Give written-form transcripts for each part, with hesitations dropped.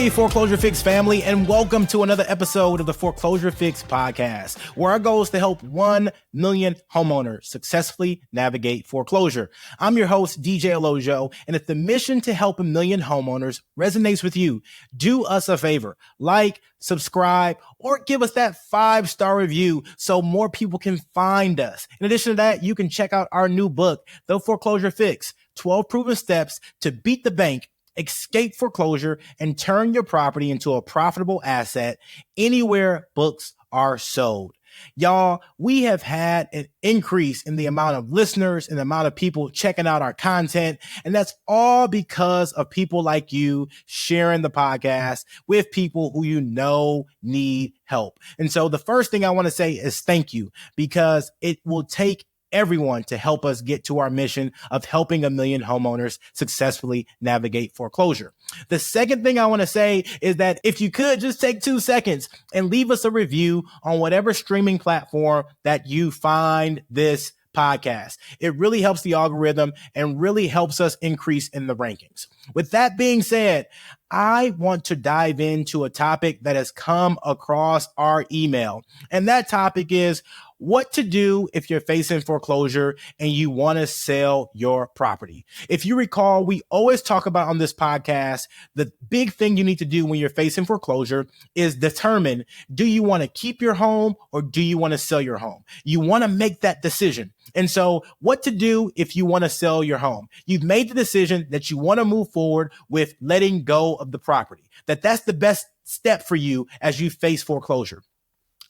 Hey, Foreclosure Fix family, and welcome to another episode of the Foreclosure Fix podcast, where our goal is to help 1 million homeowners successfully navigate foreclosure. I'm your host, DJ Olojo, and if the mission to help 1 million homeowners resonates with you, do us a favor, like, subscribe, or give us that 5-star review so more people can find us. In addition to that, you can check out our new book, The Foreclosure Fix, 12 Proven Steps to Beat the Bank, Escape Foreclosure, and Turn Your Property into a Profitable Asset anywhere books are sold. Y'all, we have had an increase in the amount of listeners and the amount of people checking out our content. And that's all because of people like you sharing the podcast with people who you know need help. And so the first thing I want to say is thank you, because it will take everyone to help us get to our mission of helping 1 million homeowners successfully navigate foreclosure. The second thing I want to say is that if you could just take 2 seconds and leave us a review on whatever streaming platform that you find this podcast. It really helps the algorithm and really helps us increase in the rankings. With that being said, I want to dive into a topic that has come across our email. And that topic is what to do if you're facing foreclosure and you want to sell your property. If you recall, we always talk about on this podcast, the big thing you need to do when you're facing foreclosure is determine, do you want to keep your home or do you want to sell your home? You want to make that decision. And so what to do if you want to sell your home? You've made the decision that you want to move forward with letting go of the property, that's the best step for you as you face foreclosure.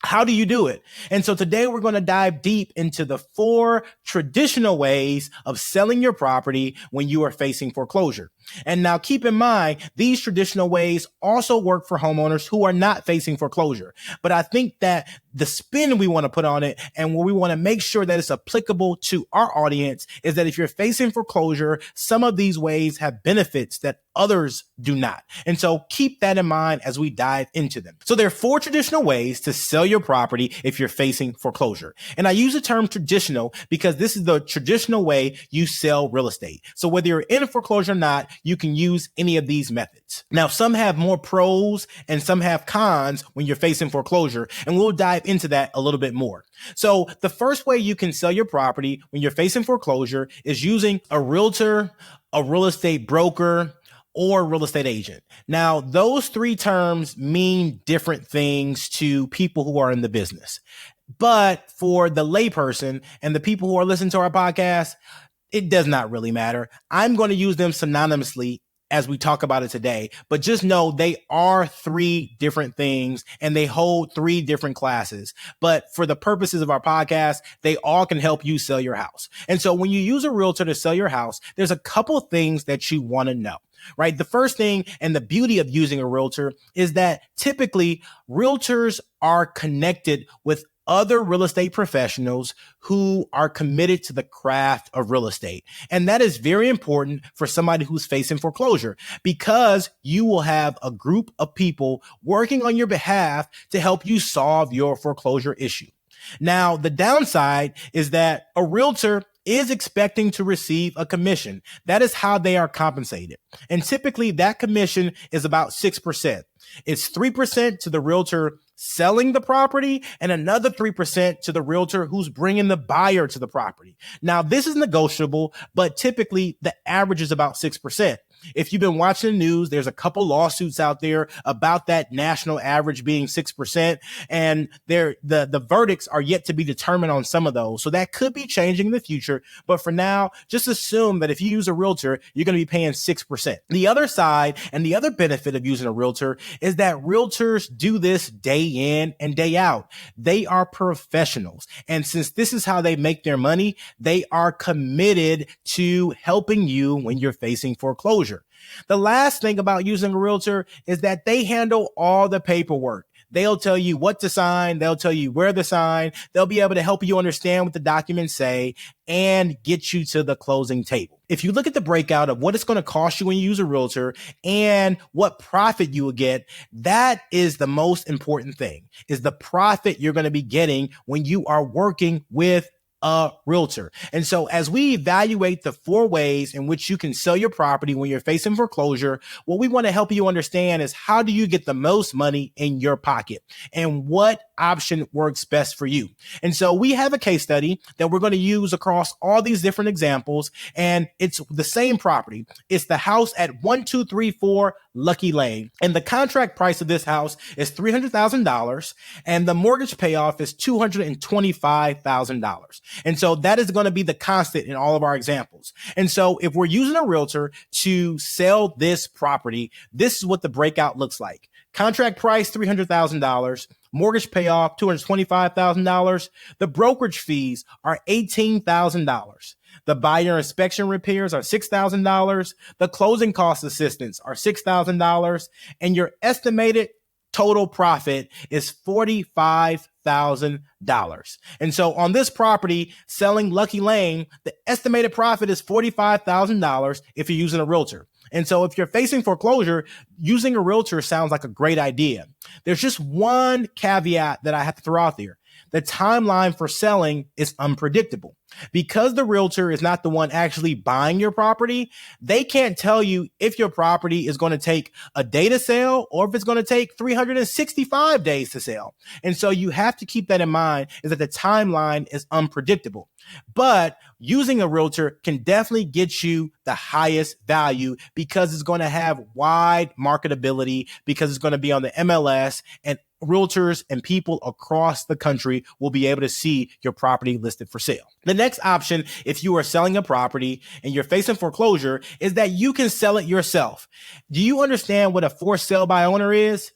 How do you do it? And so today we're going to dive deep into the 4 traditional ways of selling your property when you are facing foreclosure. And now keep in mind, these traditional ways also work for homeowners who are not facing foreclosure. But I think that the spin we want to put on it and where we want to make sure that it's applicable to our audience is that if you're facing foreclosure, some of these ways have benefits that others do not. And so keep that in mind as we dive into them. So there are 4 traditional ways to sell your property if you're facing foreclosure. And I use the term traditional because this is the traditional way you sell real estate. So whether you're in foreclosure or not, you can use any of these methods. Now, some have more pros and some have cons when you're facing foreclosure, and we'll dive into that a little bit more. So the first way you can sell your property when you're facing foreclosure is using a realtor, a real estate broker, or real estate agent. Now, those 3 terms mean different things to people who are in the business. But for the layperson and the people who are listening to our podcast, it does not really matter. I'm going to use them synonymously as we talk about it today, but just know they are 3 different things and they hold 3 different classes. But for the purposes of our podcast, they all can help you sell your house. And so when you use a realtor to sell your house, there's a couple of things that you want to know. Right. The first thing and the beauty of using a realtor is that typically realtors are connected with other real estate professionals who are committed to the craft of real estate. And that is very important for somebody who's facing foreclosure because you will have a group of people working on your behalf to help you solve your foreclosure issue. Now, the downside is that a realtor is expecting to receive a commission. That is how they are compensated. And typically that commission is about 6%. It's 3% to the realtor selling the property and another 3% to the realtor who's bringing the buyer to the property. Now, this is negotiable, but typically the average is about 6%. If you've been watching the news, there's a couple lawsuits out there about that national average being 6%, and the verdicts are yet to be determined on some of those. So that could be changing in the future. But for now, just assume that if you use a realtor, you're going to be paying 6%. The other side and the other benefit of using a realtor is that realtors do this day in and day out. They are professionals. And since this is how they make their money, they are committed to helping you when you're facing foreclosure. The last thing about using a realtor is that they handle all the paperwork. They'll tell you what to sign. They'll tell you where to sign. They'll be able to help you understand what the documents say and get you to the closing table. If you look at the breakout of what it's going to cost you when you use a realtor and what profit you will get, that is the most important thing, is the profit you're going to be getting when you are working with a realtor. And so as we evaluate the 4 ways in which you can sell your property when you're facing foreclosure, what we want to help you understand is how do you get the most money in your pocket and what option works best for you. And so we have a case study that we're going to use across all these different examples, and it's the same property. It's the house at 1234 Lucky Lane. And the contract price of this house is $300,000 and the mortgage payoff is $225,000. And so that is going to be the constant in all of our examples. And so if we're using a realtor to sell this property, this is what the breakout looks like. Contract price, $300,000. Mortgage payoff, $225,000. The brokerage fees are $18,000. The buyer inspection repairs are $6,000. The closing cost assistance are $6,000. And your estimated total profit is $45,000. And so on this property, selling Lucky Lane, the estimated profit is $45,000 if you're using a realtor. And so if you're facing foreclosure, using a realtor sounds like a great idea. There's just one caveat that I have to throw out there. The timeline for selling is unpredictable. Because the realtor is not the one actually buying your property, they can't tell you if your property is going to take a day to sell or if it's going to take 365 days to sell. And so you have to keep that in mind, is that the timeline is unpredictable. But using a realtor can definitely get you the highest value because it's going to have wide marketability, because it's going to be on the MLS, and realtors and people across the country will be able to see your property listed for sale. The next option, if you are selling a property and you're facing foreclosure, is that you can sell it yourself. Do you understand what a for sale by owner is?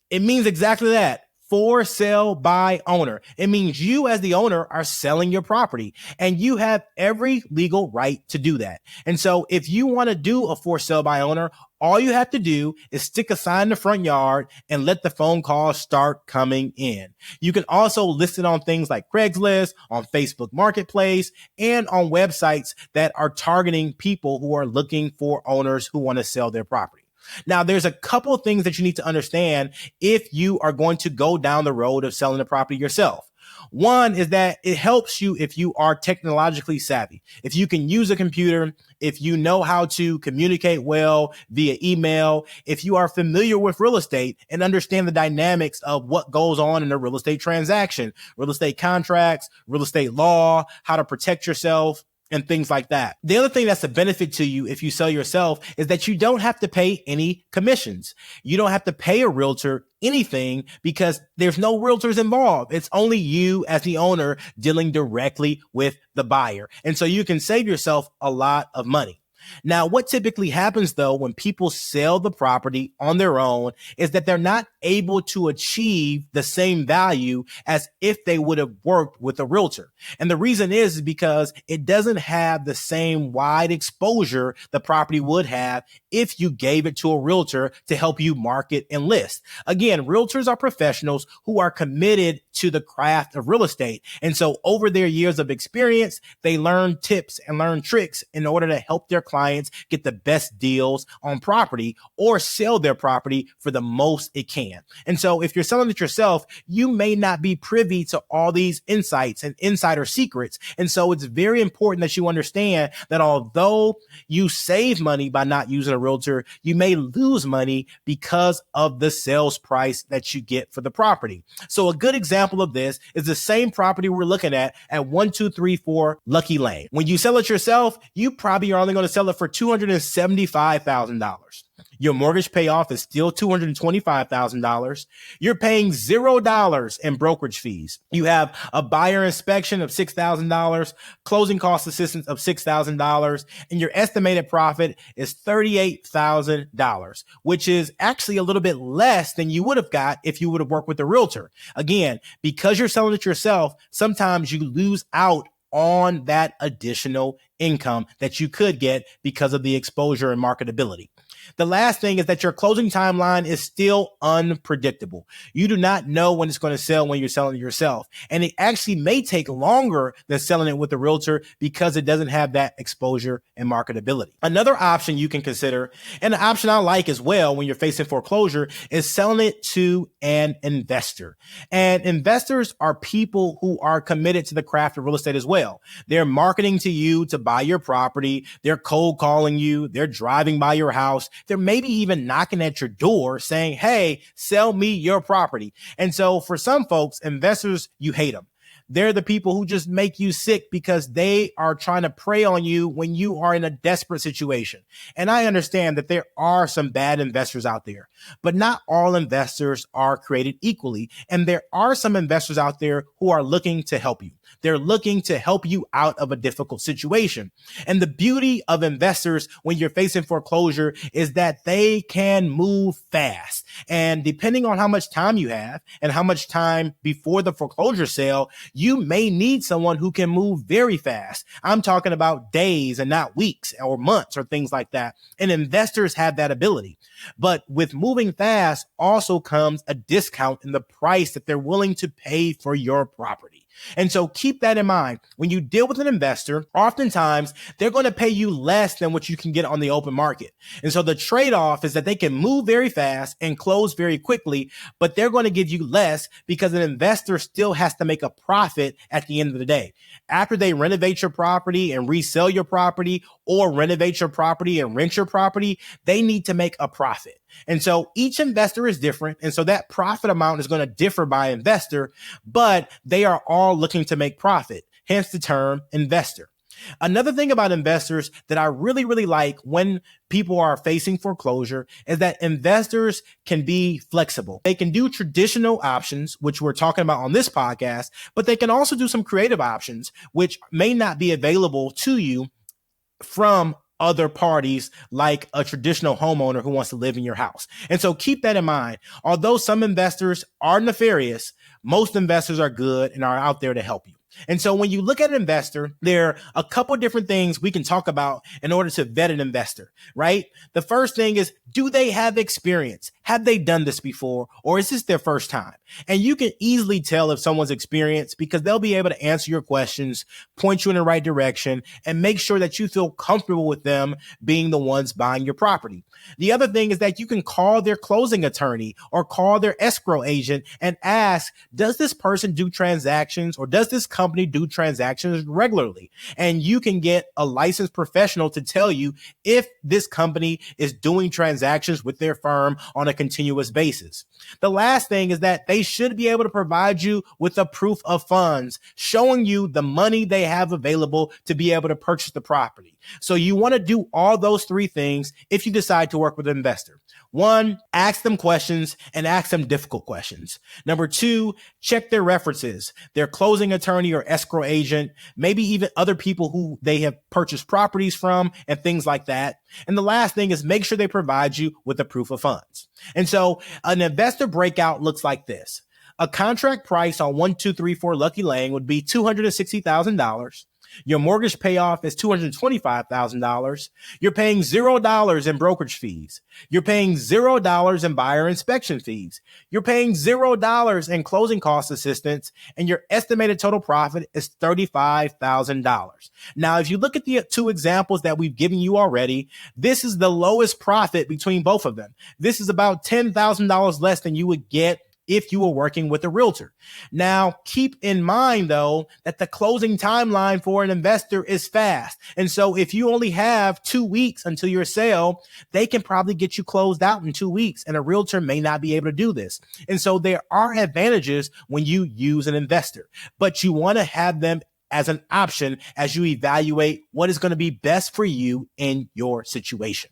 It means exactly that. For sale by owner. It means you as the owner are selling your property and you have every legal right to do that. And so if you want to do a for sale by owner, all you have to do is stick a sign in the front yard and let the phone calls start coming in. You can also list it on things like Craigslist, on Facebook Marketplace, and on websites that are targeting people who are looking for owners who want to sell their property. Now, there's a couple of things that you need to understand if you are going to go down the road of selling the property yourself. One is that it helps you if you are technologically savvy. If you can use a computer, if you know how to communicate well via email, if you are familiar with real estate and understand the dynamics of what goes on in a real estate transaction, real estate contracts, real estate law, how to protect yourself, and things like that. The other thing that's a benefit to you if you sell yourself is that you don't have to pay any commissions. You don't have to pay a realtor anything because there's no realtors involved. It's only you as the owner dealing directly with the buyer. And so you can save yourself a lot of money. Now, what typically happens, though, when people sell the property on their own is that they're not able to achieve the same value as if they would have worked with a realtor. And the reason is because it doesn't have the same wide exposure the property would have if you gave it to a realtor to help you market and list. Again, realtors are professionals who are committed to the craft of real estate. And so over their years of experience, they learn tips and learn tricks in order to help their clients get the best deals on property or sell their property for the most it can. And so if you're selling it yourself, you may not be privy to all these insights and insider secrets. And so it's very important that you understand that although you save money by not using a realtor, you may lose money because of the sales price that you get for the property. So a good example of this is the same property we're looking at 1234 Lucky Lane. When you sell it yourself, you probably are only going to sell it for $275,000. Your mortgage payoff is still $225,000. You're paying $0 in brokerage fees. You have a buyer inspection of $6,000, closing cost assistance of $6,000, and your estimated profit is $38,000, which is actually a little bit less than you would have got if you would have worked with a realtor. Again, because you're selling it yourself, sometimes you lose out on that additional income that you could get because of the exposure and marketability. The last thing is that your closing timeline is still unpredictable. You do not know when it's going to sell when you're selling it yourself. And it actually may take longer than selling it with a realtor because it doesn't have that exposure and marketability. Another option you can consider, and an option I like as well when you're facing foreclosure, is selling it to an investor. And investors are people who are committed to the craft of real estate as well. They're marketing to you to buy your property. They're cold calling you. They're driving by your house. They're maybe even knocking at your door saying, hey, sell me your property. And so for some folks, investors, you hate them. They're the people who just make you sick because they are trying to prey on you when you are in a desperate situation. And I understand that there are some bad investors out there, but not all investors are created equally. And there are some investors out there who are looking to help you. They're looking to help you out of a difficult situation. And the beauty of investors when you're facing foreclosure is that they can move fast. And depending on how much time you have and how much time before the foreclosure sale, you may need someone who can move very fast. I'm talking about days and not weeks or months or things like that. And investors have that ability. But with moving fast also comes a discount in the price that they're willing to pay for your property. And so keep that in mind. When you deal with an investor, oftentimes they're going to pay you less than what you can get on the open market. And so the trade-off is that they can move very fast and close very quickly, but they're going to give you less because an investor still has to make a profit at the end of the day. After they renovate your property and resell your property, or renovate your property and rent your property, they need to make a profit. And so each investor is different. And so that profit amount is going to differ by investor, but they are all looking to make profit, hence the term investor. Another thing about investors that I really, really like when people are facing foreclosure is that investors can be flexible. They can do traditional options, which we're talking about on this podcast, but they can also do some creative options, which may not be available to you from other parties like a traditional homeowner who wants to live in your house. And so keep that in mind. Although some investors are nefarious, most investors are good and are out there to help you. And so when you look at an investor, there are a couple different things we can talk about in order to vet an investor, right? The first thing is, do they have experience? Have they done this before? Or is this their first time? And you can easily tell if someone's experienced because they'll be able to answer your questions, point you in the right direction, and make sure that you feel comfortable with them being the ones buying your property. The other thing is that you can call their closing attorney or call their escrow agent and ask, does this person do transactions, or does this company do transactions regularly? And you can get a licensed professional to tell you if this company is doing transactions with their firm on a continuous basis. The last thing is that they should be able to provide you with a proof of funds, showing you the money they have available to be able to purchase the property. So you want to do all those three things if you decide to work with an investor. One, ask them questions and ask them difficult questions. Number two, check their references, their closing attorney or escrow agent, maybe even other people who they have purchased properties from and things like that. And the last thing is make sure they provide you with a proof of funds. And so an investor breakout looks like this. A contract price on 1234 Lucky Lane would be $260,000. Your mortgage payoff is $225,000. You're paying $0 in brokerage fees. You're paying $0 in buyer inspection fees. You're paying $0 in closing cost assistance, and your estimated total profit is $35,000. Now, if you look at the two examples that we've given you already, this is the lowest profit between both of them. This is about $10,000 less than you would get if you were working with a realtor. Now, keep in mind, though, that the closing timeline for an investor is fast. And so if you only have 2 weeks until your sale, they can probably get you closed out in 2 weeks, and a realtor may not be able to do this. And so there are advantages when you use an investor, but you want to have them as an option as you evaluate what is going to be best for you in your situation.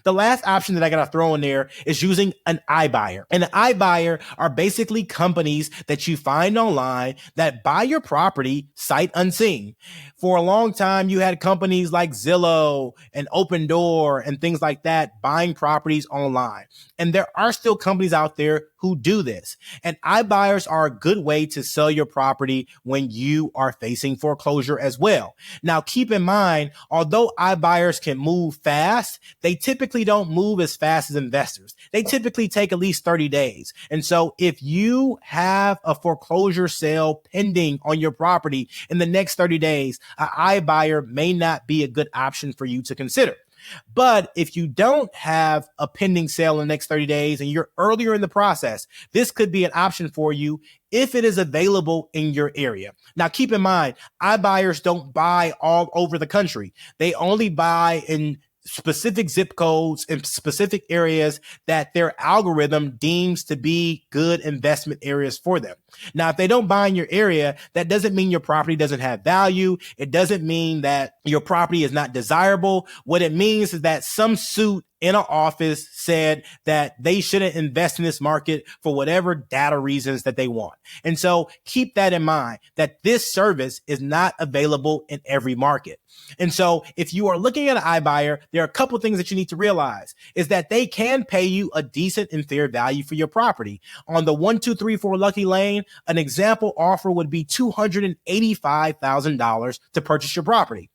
The last option that I got to throw in there is using an iBuyer. And an iBuyer are basically companies that you find online that buy your property sight unseen. For a long time, you had companies like Zillow and Open Door and things like that buying properties online. And there are still companies out there who who do this. And iBuyers are a good way to sell your property when you are facing foreclosure as well. Now, keep in mind, although iBuyers can move fast, they typically don't move as fast as investors. They typically take at least 30 days. And so if you have a foreclosure sale pending on your property in the next 30 days, an iBuyer may not be a good option for you to consider. But if you don't have a pending sale in the next 30 days and you're earlier in the process, this could be an option for you if it is available in your area. Now, keep in mind, iBuyers don't buy all over the country. They only buy in specific zip codes in specific areas that their algorithm deems to be good investment areas for them. Now, if they don't buy in your area, that doesn't mean your property doesn't have value. It doesn't mean that your property is not desirable. What it means is that some suit in an office said that they shouldn't invest in this market for whatever data reasons that they want. And so keep that in mind, that this service is not available in every market. And so if you are looking at an iBuyer, there are a couple of things that you need to realize is that they can pay you a decent and fair value for your property. On the 1, 2, 3, 4 Lucky Lane, an example offer would be $285,000 to purchase your property.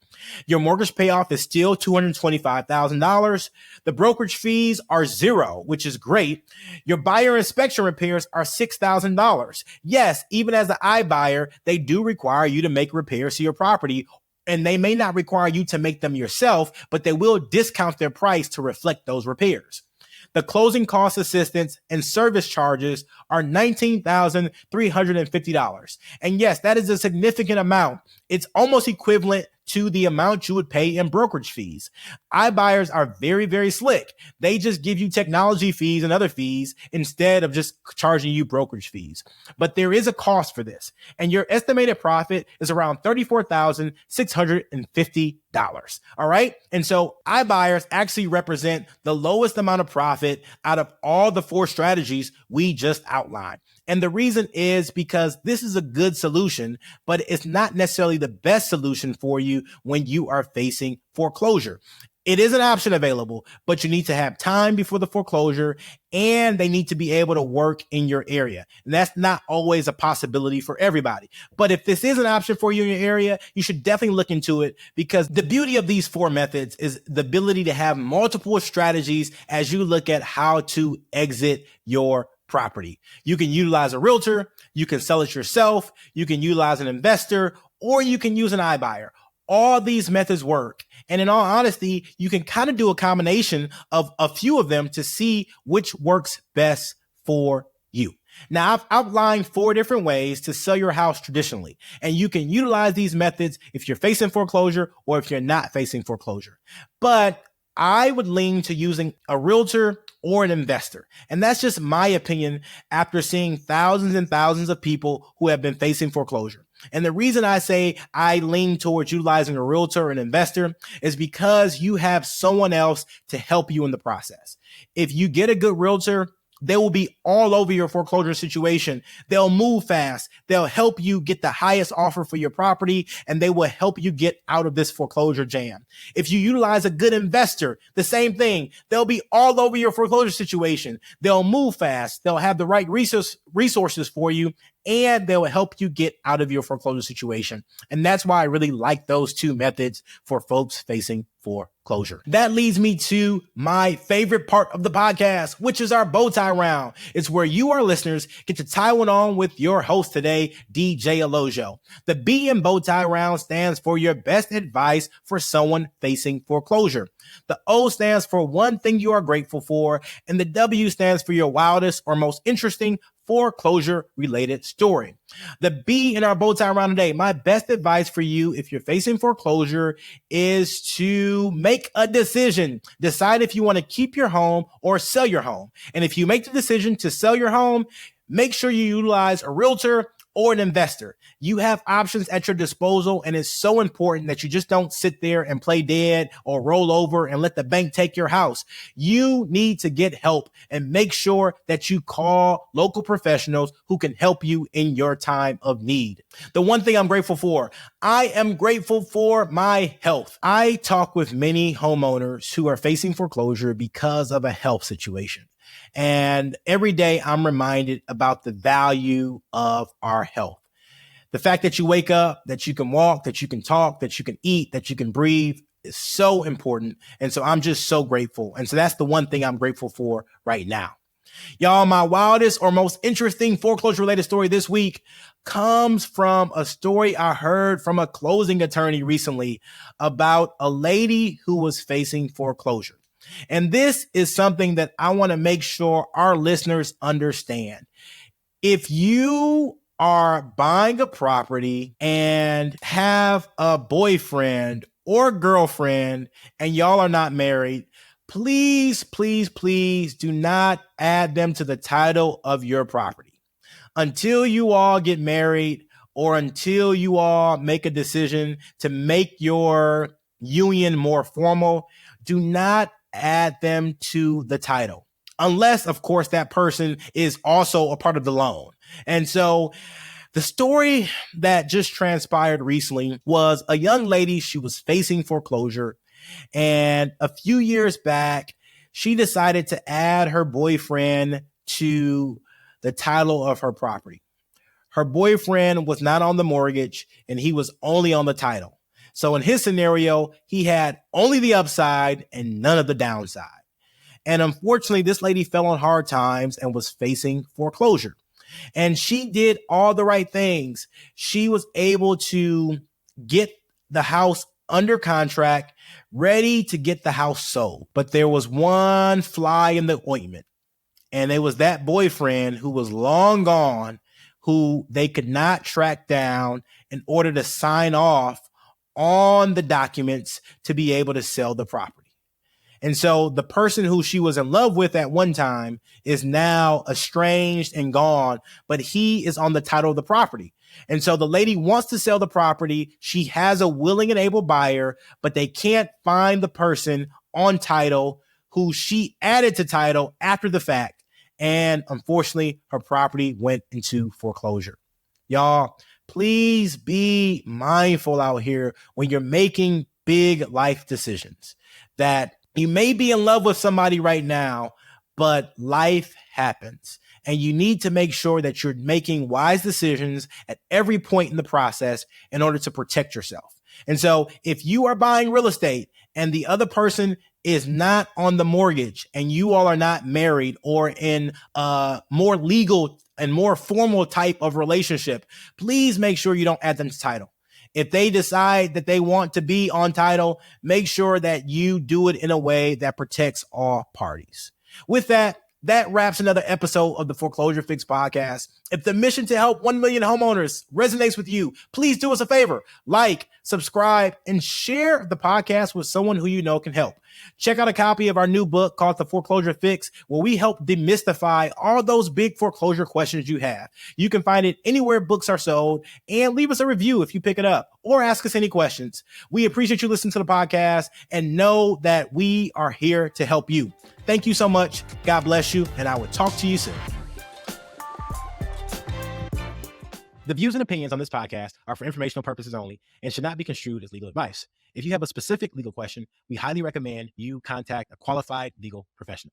Your mortgage payoff is still $225,000. The brokerage fees are zero, which is great. Your buyer inspection repairs are $6,000. Yes, even as an iBuyer, they do require you to make repairs to your property, and they may not require you to make them yourself, but they will discount their price to reflect those repairs. The closing cost assistance and service charges are $19,350. And yes, that is a significant amount. It's almost equivalent to the amount you would pay in brokerage fees. iBuyers are very, very slick. They just give you technology fees and other fees instead of just charging you brokerage fees. But there is a cost for this, and your estimated profit is around $34,650. All right. And so iBuyers actually represent the lowest amount of profit out of all the 4 strategies we just outlined. And the reason is because this is a good solution, but it's not necessarily the best solution for you when you are facing foreclosure. It is an option available, but you need to have time before the foreclosure, and they need to be able to work in your area. And that's not always a possibility for everybody. But if this is an option for you in your area, you should definitely look into it, because the beauty of these 4 methods is the ability to have multiple strategies as you look at how to exit your property. You can utilize a realtor, you can sell it yourself, you can utilize an investor, or you can use an iBuyer. All these methods work. And in all honesty, you can kind of do a combination of a few of them to see which works best for you. Now, I've outlined 4 different ways to sell your house traditionally, and you can utilize these methods if you're facing foreclosure or if you're not facing foreclosure. But I would lean to using a realtor or an investor. And that's just my opinion after seeing thousands and thousands of people who have been facing foreclosure. And the reason I say I lean towards utilizing a realtor or an investor is because you have someone else to help you in the process. If you get a good realtor, they will be all over your foreclosure situation. They'll move fast. They'll help you get the highest offer for your property, and they will help you get out of this foreclosure jam. If you utilize a good investor, the same thing. They'll be all over your foreclosure situation. They'll move fast. They'll have the right resources for you, and they will help you get out of your foreclosure situation. And that's why I really like those 2 methods for folks facing foreclosure. That leads me to my favorite part of the podcast, which is our bow tie round. It's where you, our listeners, get to tie one on with your host today, DJ Olojo. The B in bow tie round stands for your best advice for someone facing foreclosure. The O stands for one thing you are grateful for, and the W stands for your wildest or most interesting foreclosure related story. The B in our bow tie round today, my best advice for you if you're facing foreclosure is to make a decision. Decide if you want to keep your home or sell your home. And if you make the decision to sell your home, make sure you utilize a realtor or an investor. You have options at your disposal, and it's so important that you just don't sit there and play dead or roll over and let the bank take your house. You need to get help, and make sure that you call local professionals who can help you in your time of need. The one thing I'm grateful for, I am grateful for my health. I talk with many homeowners who are facing foreclosure because of a health situation. And every day I'm reminded about the value of our health. The fact that you wake up, that you can walk, that you can talk, that you can eat, that you can breathe is so important. And so I'm just so grateful. And so that's the one thing I'm grateful for right now. Y'all, my wildest or most interesting foreclosure related story this week comes from a story I heard from a closing attorney recently about a lady who was facing foreclosure. And this is something that I want to make sure our listeners understand. If you are buying a property and have a boyfriend or girlfriend and y'all are not married, please, please, please do not add them to the title of your property. Until you all get married or until you all make a decision to make your union more formal, do not add them to the title. Unless, of course, that person is also a part of the loan. And so the story that just transpired recently was a young lady. She was facing foreclosure. And a few years back, she decided to add her boyfriend to the title of her property. Her boyfriend was not on the mortgage and he was only on the title. So in his scenario, he had only the upside and none of the downside. And unfortunately, this lady fell on hard times and was facing foreclosure. And she did all the right things. She was able to get the house under contract, ready to get the house sold. But there was one fly in the ointment. And it was that boyfriend who was long gone, who they could not track down in order to sign off on the documents to be able to sell the property. And so the person who she was in love with at one time is now estranged and gone, but he is on the title of the property. And so the lady wants to sell the property. She has a willing and able buyer, but they can't find the person on title who she added to title after the fact. And unfortunately, her property went into foreclosure. Y'all, please be mindful out here when you're making big life decisions that you may be in love with somebody right now, but life happens. And you need to make sure that you're making wise decisions at every point in the process in order to protect yourself. And so if you are buying real estate and the other person is not on the mortgage and you all are not married or in a more legal and more formal type of relationship, please make sure you don't add them to title. If they decide that they want to be on title, make sure that you do it in a way that protects all parties. With that, that wraps another episode of the Foreclosure Fix podcast. If the mission to help 1 million homeowners resonates with you, please do us a favor, like, subscribe, and share the podcast with someone who you know can help. Check out a copy of our new book called The Foreclosure Fix, where we help demystify all those big foreclosure questions you have. You can find it anywhere books are sold, and leave us a review if you pick it up or ask us any questions. We appreciate you listening to the podcast and know that we are here to help you. Thank you so much. God bless you, and I will talk to you soon. The views and opinions on this podcast are for informational purposes only and should not be construed as legal advice. If you have a specific legal question, we highly recommend you contact a qualified legal professional.